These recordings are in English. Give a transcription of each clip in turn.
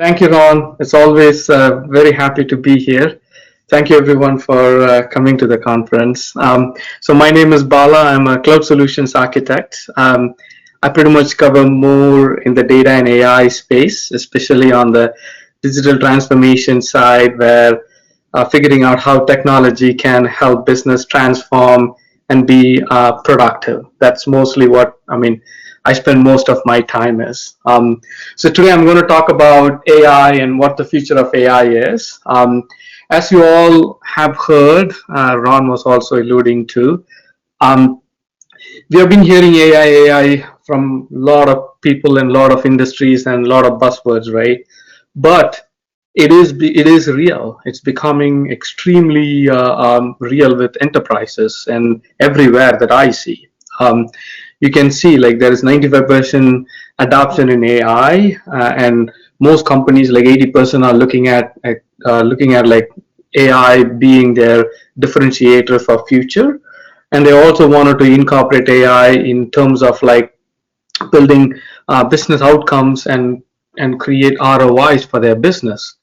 Thank you, Ron. It's always very happy to be here. Thank you, everyone, for coming to the conference. So my name is Bala. I'm a cloud solutions architect. I pretty much cover more in the data and AI space, especially on the digital transformation side, where figuring out how technology can help business transform and be productive. That's mostly what I spend most of my time is. So today I'm going to talk about AI and what the future of AI is. As you all have heard, Ron was also alluding to, um, we have been hearing AI from a lot of people in a lot of industries and a lot of buzzwords, right? But it is real. It's becoming extremely real with enterprises and everywhere that I see. Um, you can see like there is 95% adoption in AI, and most companies like 80% are looking at like AI being their differentiator for future, and they also wanted to incorporate AI in terms of like building business outcomes and create ROIs for their business,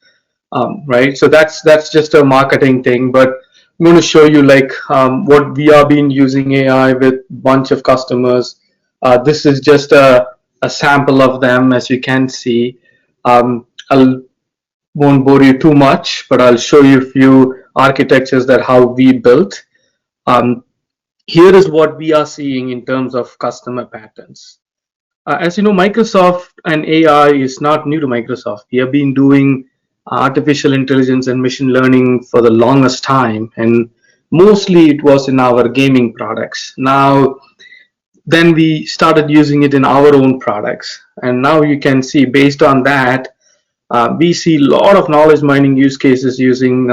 right? So that's just a marketing thing, but I'm going to show you like what we have been using AI with bunch of customers. This is just a sample of them, as you can see. I won't bore you too much, but I'll show you a few architectures that how we built. Um, Here is what we are seeing in terms of customer patterns. As you know, Microsoft and AI is not new to Microsoft. We have been doing artificial intelligence and machine learning for the longest time, and mostly it was in our gaming products. Now, then we started using it in our own products, and now you can see based on that, we see a lot of knowledge mining use cases using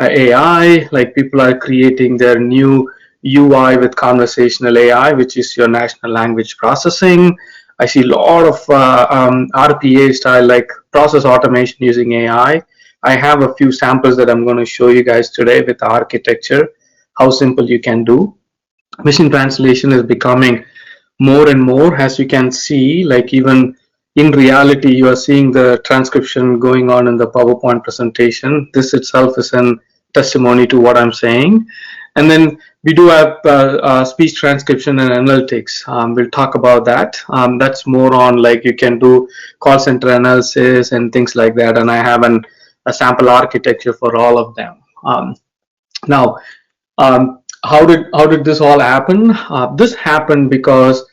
AI. Like people are creating their new UI with conversational AI, which is your natural language processing. I see a lot of RPA style, like process automation using AI. I have a few samples that I'm going to show you guys today with architecture, how simple you can do. Machine translation is becoming more and more, as you can see, like even in reality, you are seeing the transcription going on in the PowerPoint presentation. This itself is a testimony to what I'm saying. And then we do have speech transcription and analytics. We'll talk about that. That's more on like you can do call center analysis and things like that. And I have a sample architecture for all of them. Now, how did this all happen? This happened because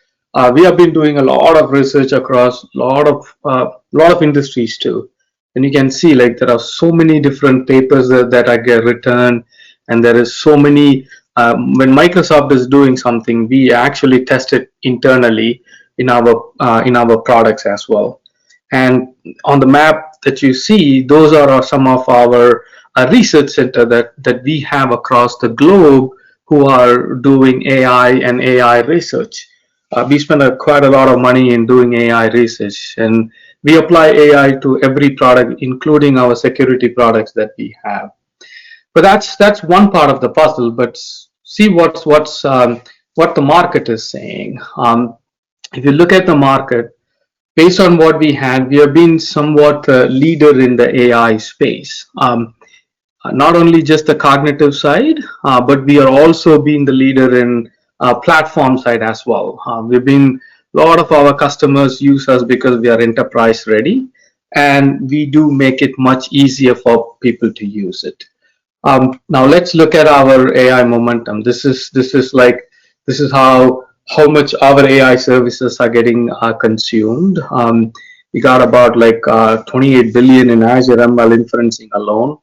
we have been doing a lot of research across a lot of industries too, and you can see like there are so many different papers that I get written, and there is so many. When Microsoft is doing something, we actually test it internally in our products as well. And on the map that you see, those are some of our research center that we have across the globe who are doing AI and AI research. We spend quite a lot of money in doing AI research, and we apply AI to every product, including our security products that we have. But that's one part of the puzzle. But see what the market is saying. If you look at the market, based on what we had, we have been somewhat a leader in the AI space. Not only just the cognitive side, but we are also being the leader in platform side as well. We've been a lot of our customers use us because we are enterprise ready, and we do make it much easier for people to use it. Now let's look at our AI momentum. This is how much our AI services are getting consumed. We got about like 28 billion in Azure ML inferencing alone.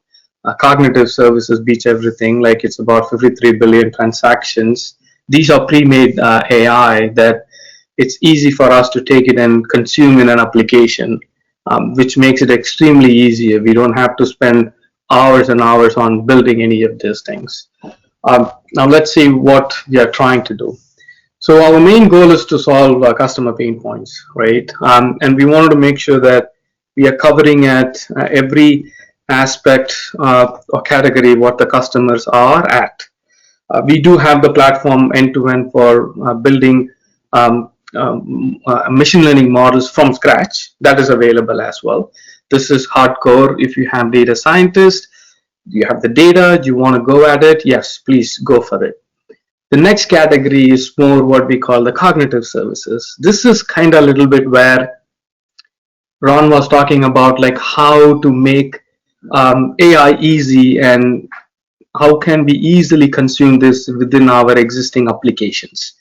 Cognitive services beats everything. Like it's about 53 billion transactions. These are pre-made AI that it's easy for us to take it and consume in an application, which makes it extremely easier. We don't have to spend hours and hours on building any of these things. Now let's see what we are trying to do. So our main goal is to solve customer pain points, right? And we wanted to make sure that we are covering at every aspect or category what the customers are at. We do have the platform end to end for building machine learning models from scratch. That is available as well. This is hardcore. If you have data scientists, you have the data, you want to go at it, yes, please go for it. The next category is more what we call the cognitive services. This is kind of a little bit where Ron was talking about, like how to make AI easy and how can we easily consume this within our existing applications.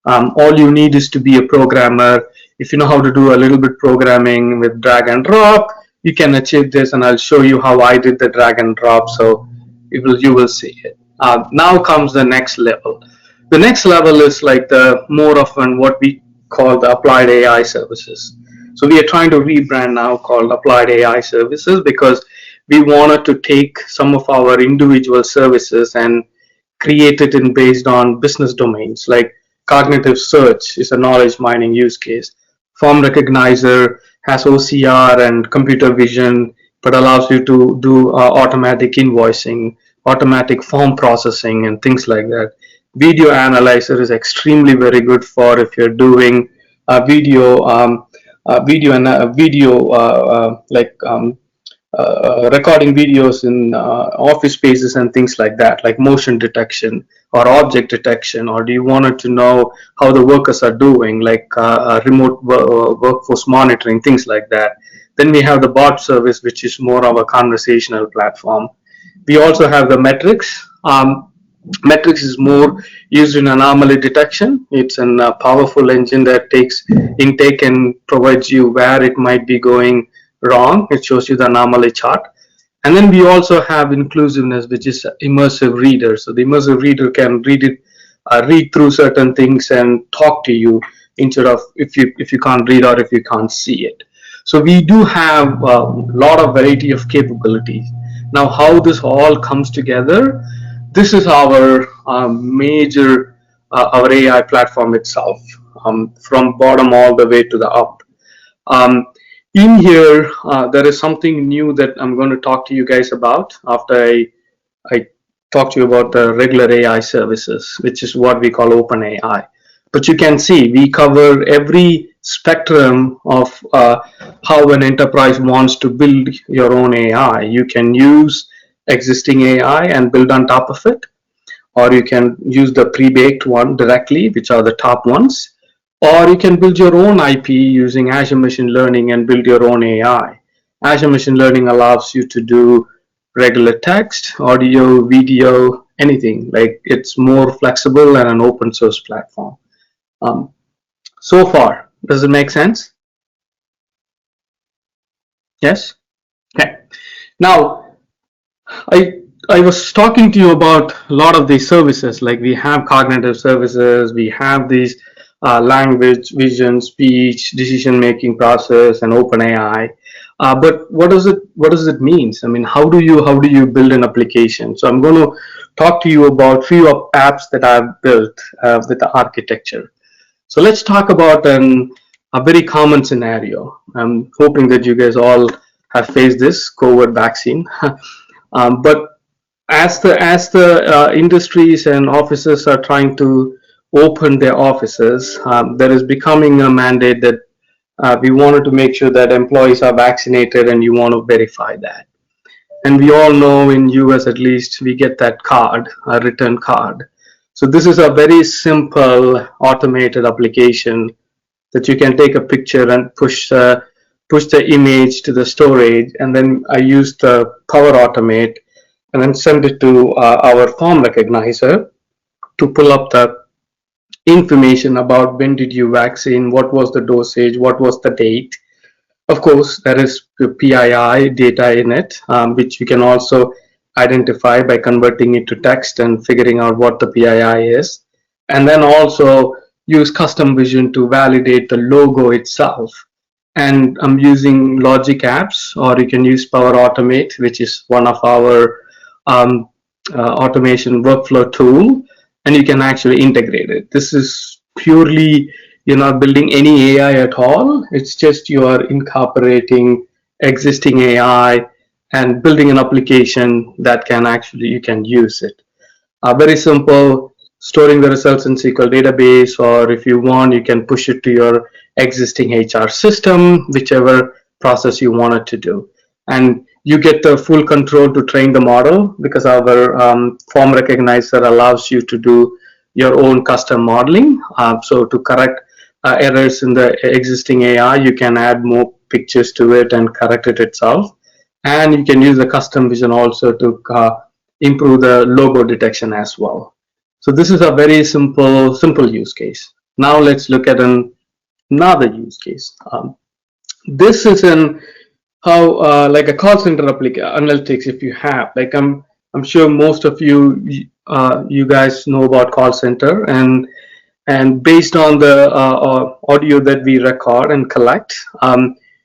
All you need is to be a programmer. If you know how to do a little bit programming with drag and drop, you can achieve this, and I'll show you how I did the drag and drop, so you will see it. Now comes the next level. The next level is like the more of what we call the applied AI services. So we are trying to rebrand now called applied AI services, because we wanted to take some of our individual services and create it in based on business domains. Like cognitive search is a knowledge mining use case. Form recognizer has OCR and computer vision, but allows you to do automatic invoicing, automatic form processing, and things like that. Video analyzer is extremely very good for if you're doing video, recording videos in office spaces and things like that, like motion detection or object detection, or do you want to know how the workers are doing, like remote workforce monitoring, things like that. Then we have the bot service, which is more of a conversational platform. We also have the metrics. Metrics is more used in anomaly detection. It's a powerful engine that takes intake and provides you where it might be going wrong. It shows you the anomaly chart. And then we also have inclusiveness, which is immersive reader. So the immersive reader can read through certain things and talk to you instead of if you can't read or if you can't see it. So we do have a lot of variety of capabilities. Now, how this all comes together, this is our major our AI platform itself, from bottom all the way to the up. In here, there is something new that I'm going to talk to you guys about after I talk to you about the regular AI services, which is what we call OpenAI. But you can see we cover every spectrum of how an enterprise wants to build your own AI. You can use existing AI and build on top of it, or you can use the pre-baked one directly, which are the top ones, or you can build your own IP using Azure Machine Learning and build your own AI. Azure Machine Learning allows you to do regular text, audio, video, anything. Like, it's more flexible and an open source platform. So far, does it make sense? Yes? Okay. Now, I was talking to you about a lot of these services. Like, we have cognitive services, we have these language, vision, speech, decision-making process, and OpenAI. But what does it mean? I mean, how do you build an application? So I'm going to talk to you about few of apps that I've built with the architecture. So let's talk about a very common scenario. I'm hoping that you guys all have faced this COVID vaccine. But as the industries and offices are trying to open their offices, there is becoming a mandate that we wanted to make sure that employees are vaccinated, and you want to verify that. And we all know in US at least we get that card, a return card. So this is a very simple automated application that you can take a picture and push the image to the storage, and then I use the Power Automate and then send it to our form recognizer to pull up the information about when did you vaccine, what was the dosage, what was the date. Of course, there is PII data in it, which you can also identify by converting it to text and figuring out what the PII is. And then also use custom vision to validate the logo itself. And I'm using Logic Apps, or you can use Power Automate, which is one of our automation workflow tool, and you can actually integrate it. This is purely, you're not building any AI at all. It's just you are incorporating existing AI and building an application that can actually, you can use it. Very simple. storing the results in SQL database, or if you want, you can push it to your existing HR system, whichever process you want it to do. And you get the full control to train the model, because our form recognizer allows you to do your own custom modeling. So to correct errors in the existing AI, you can add more pictures to it and correct it itself. And you can use the custom vision also to improve the logo detection as well. So this is a very simple use case. Now let's look at another use case. This is in how like a call center analytics. If you have, like, I'm sure most of you guys know about call center, and based on the audio that we record and collect,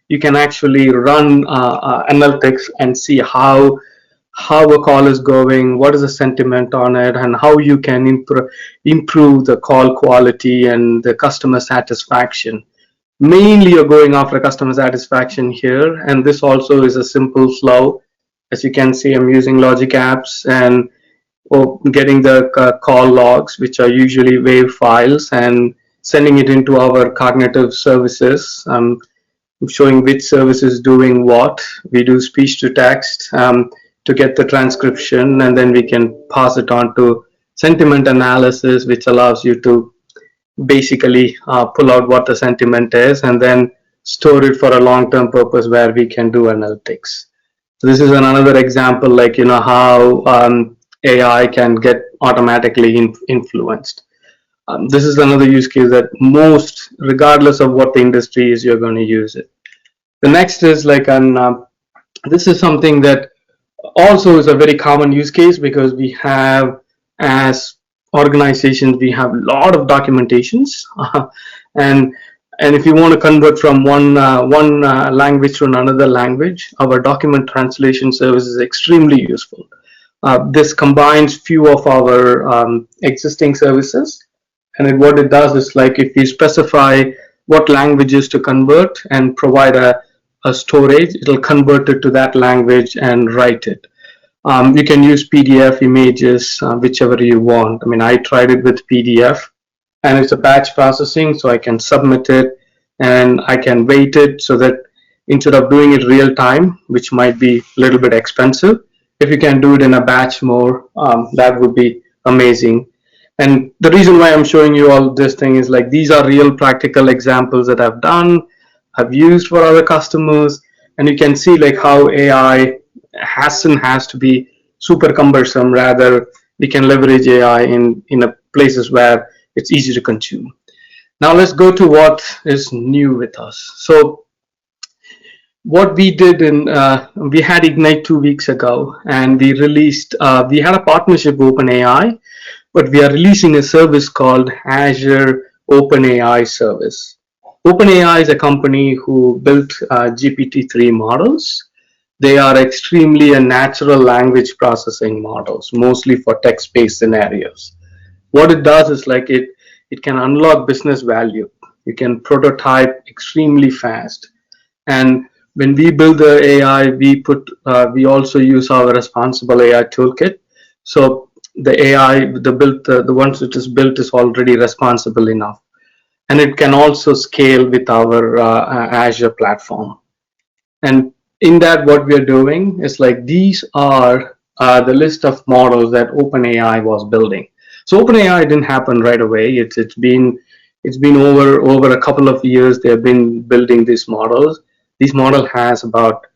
you can actually run analytics and see how a call is going, what is the sentiment on it, and how you can improve the call quality and the customer satisfaction. Mainly you're going after customer satisfaction here, and this also is a simple flow. As you can see, I'm using Logic Apps and getting the call logs, which are usually WAV files, and sending it into our cognitive services. Showing which service is doing what. We do speech to text to get the transcription, and then we can pass it on to sentiment analysis, which allows you to basically pull out what the sentiment is and then store it for a long-term purpose where we can do analytics. So this is another example, like, how AI can get automatically influenced. This is another use case that most, regardless of what the industry is, you're going to use it. The next is like this is something that also is a very common use case, because we have, as organizations, we have a lot of documentations, and if you want to convert from one language to another language, our document translation service is extremely useful. This combines few of our existing services, and what it does is, like, if you specify what languages to convert and provide a storage, it'll convert it to that language and write it. You can use PDF, images, whichever you want. I mean, I tried it with PDF, and it's a batch processing, so I can submit it and I can wait it, so that instead of doing it real time, which might be a little bit expensive, if you can do it in a batch mode, that would be amazing. And the reason why I'm showing you all this thing is, like, these are real practical examples that I've done, I've used for other customers, and you can see like how AI has to be super cumbersome. Rather, we can leverage AI in places where it's easy to consume. Now let's go to what is new with us. So what we did we had Ignite 2 weeks ago, and we released, we had a partnership with OpenAI, but we are releasing a service called Azure OpenAI service. OpenAI is a company who built GPT-3 models. They are extremely natural language processing models, mostly for text-based scenarios. What it does is, like, it can unlock business value. You can prototype extremely fast. And when we build the AI, we also use our responsible AI toolkit. So the AI, the ones which is built is already responsible enough. And it can also scale with our Azure platform. And in that, what we are doing is, like, these are the list of models that OpenAI was building. So OpenAI didn't happen right away. It's been over a couple of years. They have been building these models. This model has about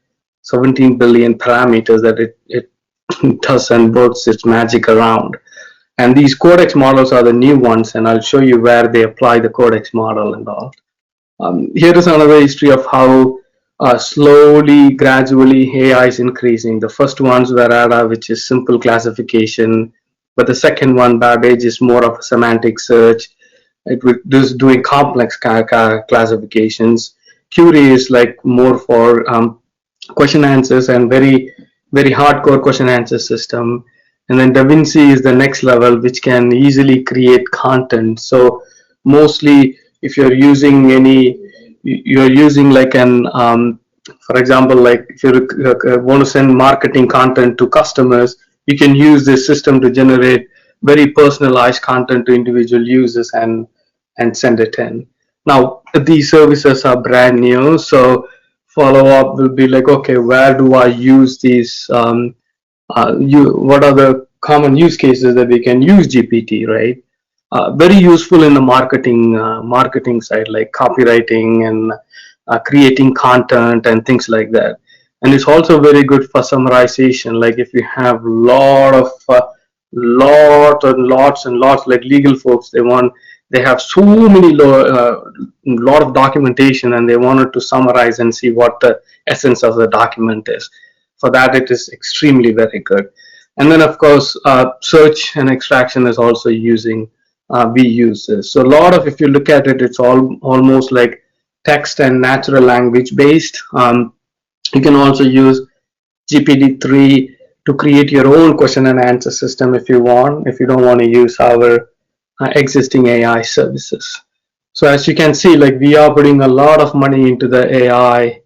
17 billion parameters that it does and works its magic around. And these Codex models are the new ones, and I'll show you where they apply the Codex model and all. Here is another history of how slowly, gradually AI is increasing. The first ones were ADA, which is simple classification, but the second one, Babbage, is more of a semantic search. It is doing complex classifications. Curie is like more for question answers and very, very hardcore question answer system. And then Da Vinci is the next level, which can easily create content. So mostly, if you're using like an, for example, like if you want to send marketing content to customers, you can use this system to generate very personalized content to individual users and send it in. Now, these services are brand new, so follow up will be like, okay, where do I use these? What are the common use cases that we can use GPT, right? Very useful in the marketing side, like copywriting and creating content and things like that. And it's also very good for summarization. Like if you have lots and lots, like legal folks, they have so many lot of documentation, and they wanted to summarize and see what the essence of the document is. For that, it is extremely very good. And then of course, search and extraction is also using we use this. So a lot of, if you look at it, it's almost like text and natural language based. You can also use GPT-3 to create your own question and answer system if you want, if you don't want to use our existing AI services. So as you can see, like we are putting a lot of money into the AI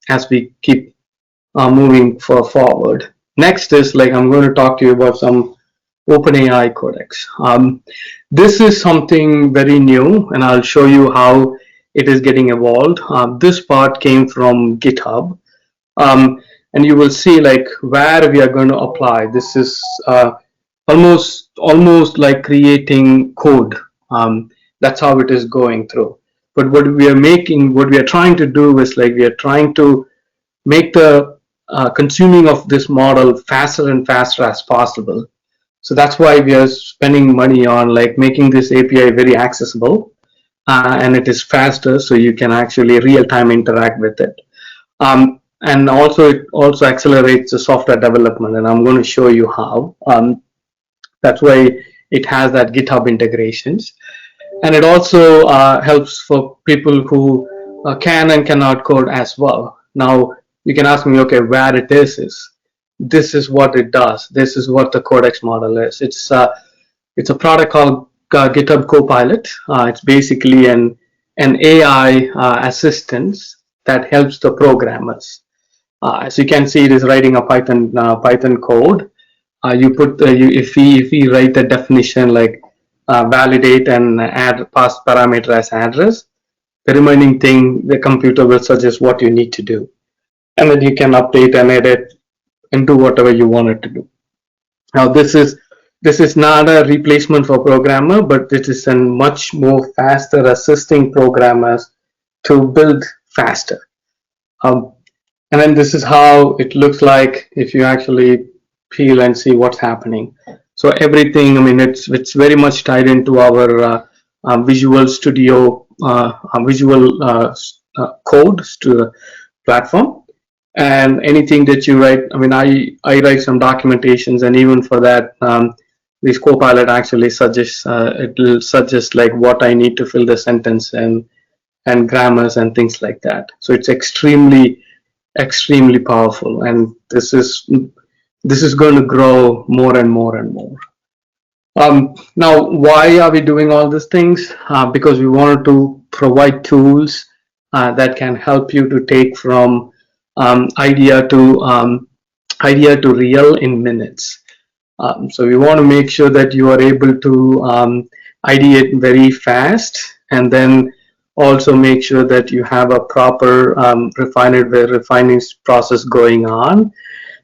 as we keep moving forward. Next is like I'm going to talk to you about some OpenAI Codex. This is something very new, and I'll show you how it is getting evolved. This part came from GitHub, and you will see like where we are going to apply. This is almost like creating code. That's how it is going through. But what we are trying to do is like we are trying to make the consuming of this model faster and faster as possible. So that's why we are spending money on like making this API very accessible, and it is faster, so you can actually real-time interact with it. And also it also accelerates the software development, and I'm going to show you how. That's why it has that GitHub integrations, and it also helps for people who can and cannot code as well. Now you can ask me, okay, where it is this is what it does. This is what the Codex model is. It's a product called GitHub Copilot. It's basically an AI assistant that helps the programmers. As you can see, it is writing a Python code. If we write the definition like validate and add pass parameter as address, the remaining thing the computer will suggest what you need to do, and then you can update and edit and do whatever you want it to do. Now this is not a replacement for programmer, but it is a much more faster assisting programmers to build faster. And then this is how it looks like if you actually peel and see what's happening. So everything, I mean, it's very much tied into our Visual Studio, Visual Code platform. And anything that you write, I mean, I write some documentations, and even for that, this Copilot actually suggests, it will suggest like what I need to fill the sentence and grammars and things like that. So it's extremely powerful, and this is going to grow more and more and more. Now, why are we doing all these things? Because we wanted to provide tools that can help you to take from idea to real in minutes. So we want to make sure that you are able to ideate very fast, and then also make sure that you have a proper refining process going on,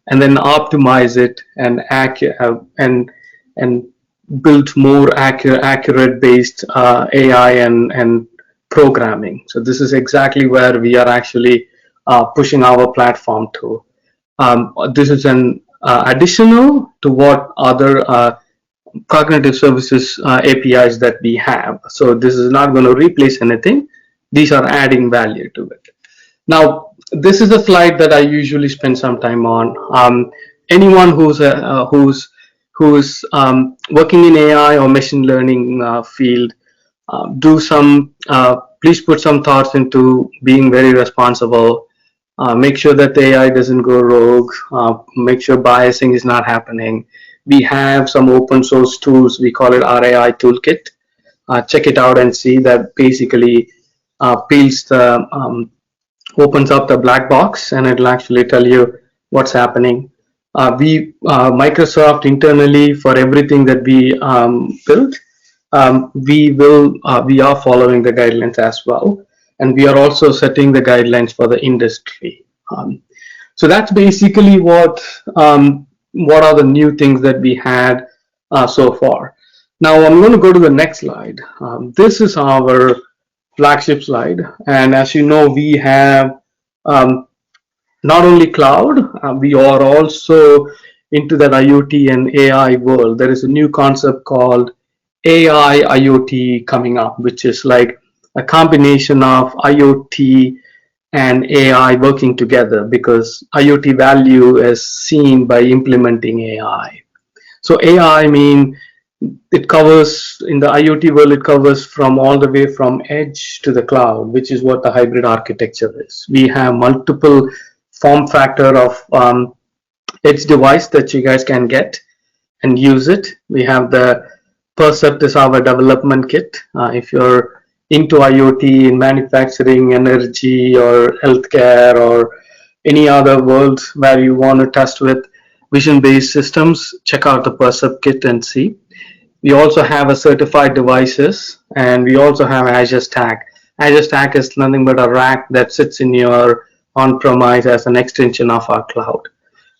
and then optimize it and build more accurate based AI and programming. So this is exactly where we are actually pushing our platform to. This is an additional to what other cognitive services APIs that we have. So this is not going to replace anything. These are adding value to it. Now, this is a slide that I usually spend some time on. Anyone who's working in AI or machine learning field, please put some thoughts into being very responsible. Make sure that the AI doesn't go rogue. Make sure biasing is not happening. We have some open source tools. We call it RAI Toolkit. Check it out and see that basically opens up the black box, and it'll actually tell you what's happening. Microsoft internally, for everything that we build, we are following the guidelines as well, and we are also setting the guidelines for the industry. So that's basically what are the new things that we had so far. Now I'm going to go to the next slide. This is our flagship slide, and as you know, we have um, not only cloud, we are also into that IoT and AI world. There is a new concept called AI IoT coming up, which is like a combination of IoT and AI working together, because IoT value is seen by implementing AI. So AI, I mean, it covers in the IoT world, it covers from all the way from edge to the cloud, which is what the hybrid architecture is. We have multiple form factor of edge device that you guys can get and use it. We have the Percept is our development kit. If you're into IoT in manufacturing, energy, or healthcare, or any other worlds where you want to test with vision-based systems, check out the Percept kit and see. We also have a certified devices, and we also have Azure Stack. Azure Stack is nothing but a rack that sits in your on-premise as an extension of our cloud.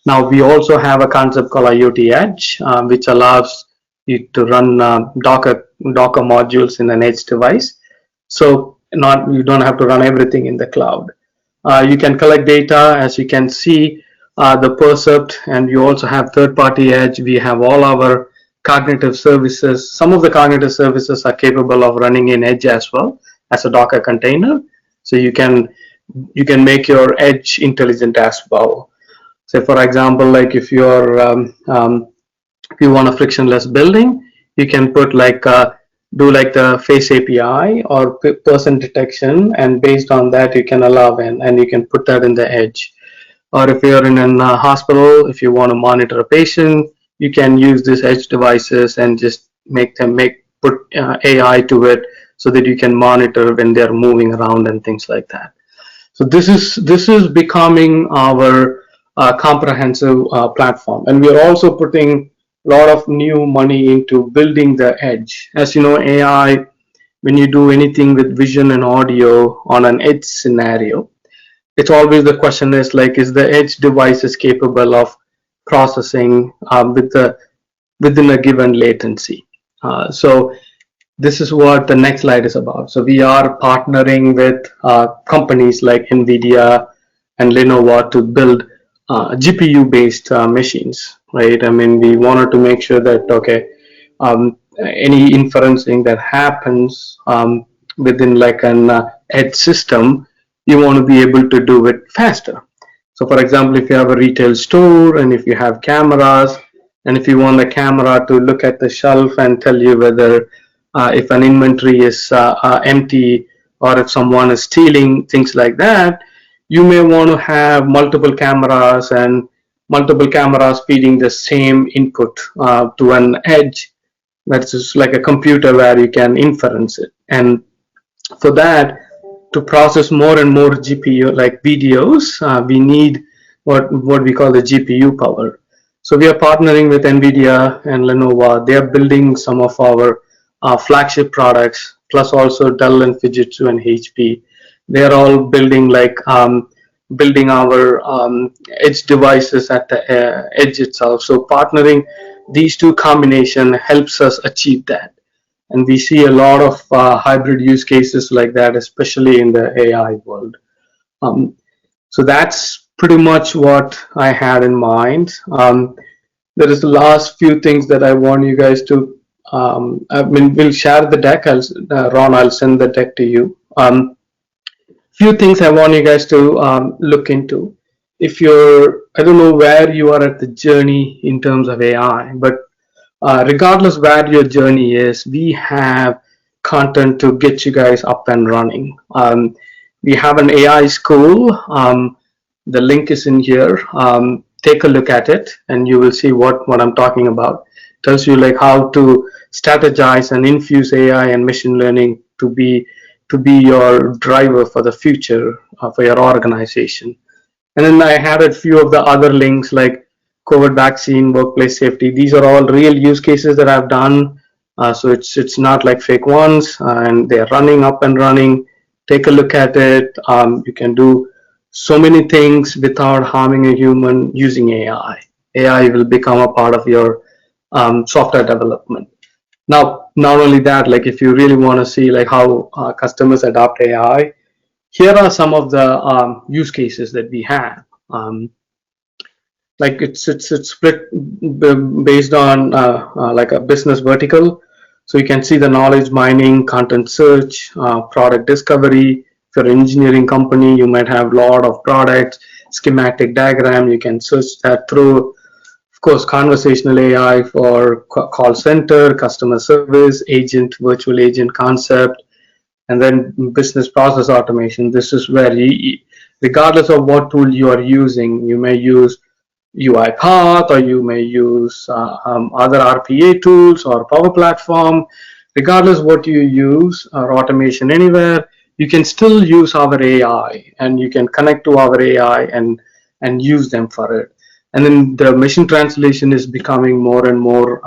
Now we also have a concept called IoT Edge, which allows you to run Docker modules in an edge device. So not you don't have to run everything in the cloud. You can collect data, as you can see, the Percept, and you also have third-party edge. We have all our cognitive services. Some of the cognitive services are capable of running in edge as well as a Docker container. So you can make your edge intelligent as well. Say for example, like if you want a frictionless building, you can put do like the face API or person detection, and based on that you can allow in, and you can put that in the edge. Or if you're in a hospital, if you want to monitor a patient, you can use these edge devices and just put AI to it so that you can monitor when they're moving around and things like that. So this is becoming our comprehensive platform, and we are also putting a lot of new money into building the edge. As you know, AI, when you do anything with vision and audio on an edge scenario, it's always the question is like, is the edge device is capable of processing within a given latency? So this is what the next slide is about. So we are partnering with companies like NVIDIA and Lenovo to build GPU-based machines, right? I mean, we wanted to make sure that, okay, any inferencing that happens within like an edge system, you want to be able to do it faster. So for example, if you have a retail store and if you have cameras, and if you want the camera to look at the shelf and tell you whether if an inventory is empty or if someone is stealing, things like that, you may want to have multiple cameras and multiple cameras feeding the same input to an edge that's just like a computer where you can inference it. And for that, to process more and more GPU like videos, we need what we call the GPU power. So we are partnering with NVIDIA and Lenovo. They are building some of our flagship products, plus also Dell and Fujitsu and HP. They are all building building our edge devices at the edge itself. So partnering these two combination helps us achieve that. And we see a lot of hybrid use cases like that, especially in the AI world. Um, so that's pretty much what I had in mind. There is the last few things that I want you guys to. I mean, we'll share the deck. Ron, I'll send the deck to you. Few things I want you guys to look into. If I don't know where you are at the journey in terms of AI, but regardless where your journey is, we have content to get you guys up and running. We have an AI school. The link is in here. Take a look at it, and you will see what I'm talking about. It tells you like how to strategize and infuse AI and machine learning to be your driver for the future for your organization. And then I had a few of the other links like COVID vaccine, workplace safety. These are all real use cases that I've done. So it's not like fake ones, and they're running up and running. Take a look at it. You can do so many things without harming a human using AI. AI will become a part of your software development. Now, not only that, like if you really want to see like how customers adopt AI, here are some of the use cases that we have. Like it's split based on like a business vertical. So you can see the knowledge mining, content search, product discovery. If you're an engineering company, you might have a lot of products, schematic diagram. You can search that through. Of course, conversational AI for call center, customer service, agent, virtual agent concept, and then business process automation. This is where regardless of what tool you are using, you may use UiPath, or you may use other RPA tools or Power Platform. Regardless what you use or automation anywhere, you can still use our AI, and you can connect to our AI and use them for it. And then the machine translation is becoming more and more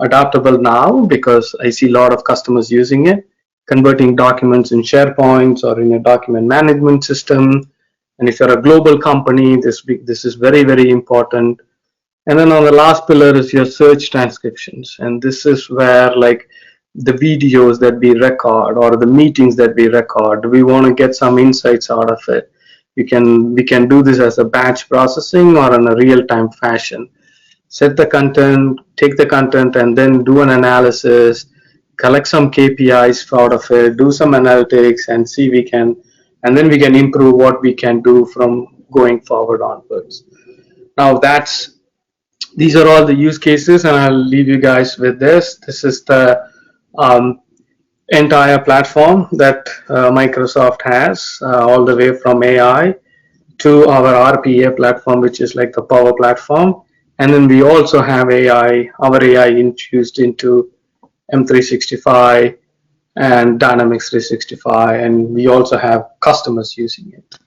adaptable now, because I see a lot of customers using it, converting documents in SharePoints or in a document management system. And if you're a global company, this is very, very important. And then on the last pillar is your search transcriptions. And this is where like the videos that we record or the meetings that we record, we want to get some insights out of it. We can do this as a batch processing or in a real-time fashion. Set the content, take the content, and then do an analysis, collect some KPIs out of it, do some analytics, and see and then we can improve what we can do from going forward onwards. Now these are all the use cases, and I'll leave you guys with this. This is the um, entire platform that Microsoft has, all the way from AI to our RPA platform, which is like the Power Platform. And then we also have our AI infused into M365 and Dynamics 365, and we also have customers using it.